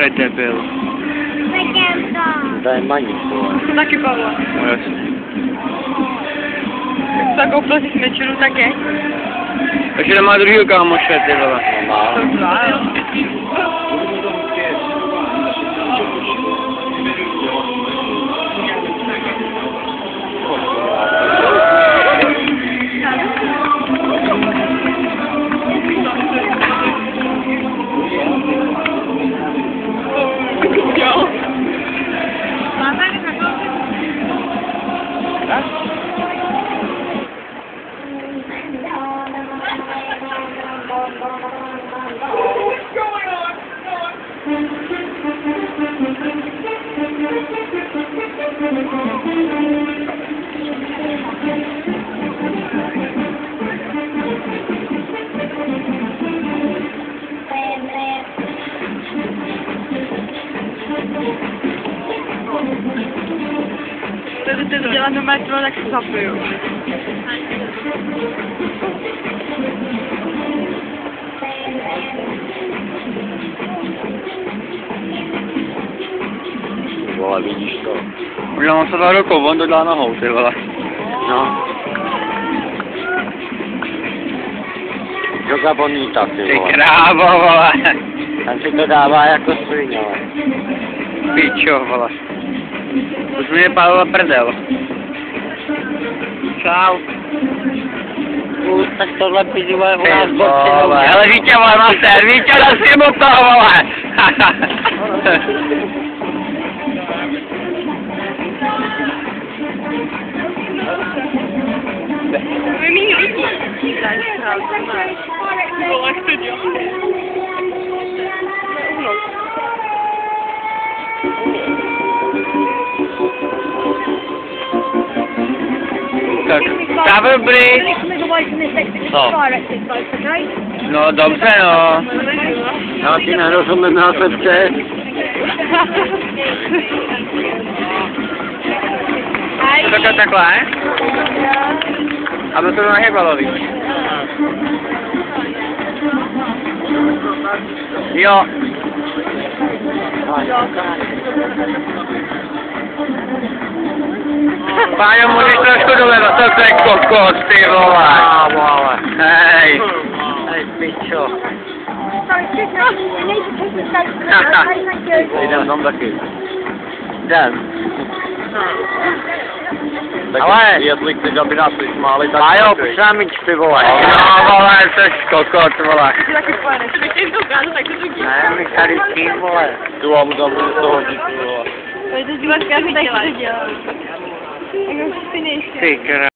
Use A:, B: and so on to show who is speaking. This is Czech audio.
A: je debil.
B: Vidím to.
C: To je maník, vole.
D: To taky Pavla.
A: No jasně.
D: Jak to koupil si smečuru, tak je.
A: Takže nemá druhýho kámoše, ty vole.
C: No má.
D: To dva, jo. Kdyby to dělat do metro, tak se zapiju.
C: Vole, vidíš to?
A: Možná mám se dát rukou, on to dá nohou, ty vole.
C: No. Joga bonita, ty
A: Ty
C: vole.
A: krávo, vole.
C: Tam si to dává jako svině, vole.
A: Pičo, vole. Už mě pálila prdel. Čau.
C: Tak tohle pidi, vole, u
A: Ty
C: nás
A: vole.
C: boxy,
A: Hele, Vítě, vole, má ser, Vítě, nasím mu to, vole.
D: Vymění lidí. Vole, jak to dělá?
A: Tak, cover break.
C: Co?
A: No dobře, no.
C: Já ti nerozumím na srdce.
A: To takhle? Aby to nehybalo víc. Jo. Páňo, můžeš trošku doleva, to je kokos, ty vole.
C: Vole.
A: Hej.
C: Hej, pičo. Jdem tam taky. Jdem. Ale jestli chceš, aby nás vysmáli, tak... A jo, pojď nám mít, ty vole.
A: No vole, jsi kokos, vole.
D: Ty taky pojedeš. Když jim to ukážu, tak to taky.
C: Ne, my tady s tím, vole. Tu vám tam budu to hodit, ty vole.
D: To je to dívat, jak to děláš. Jak už si nejsi.
A: Ty krá...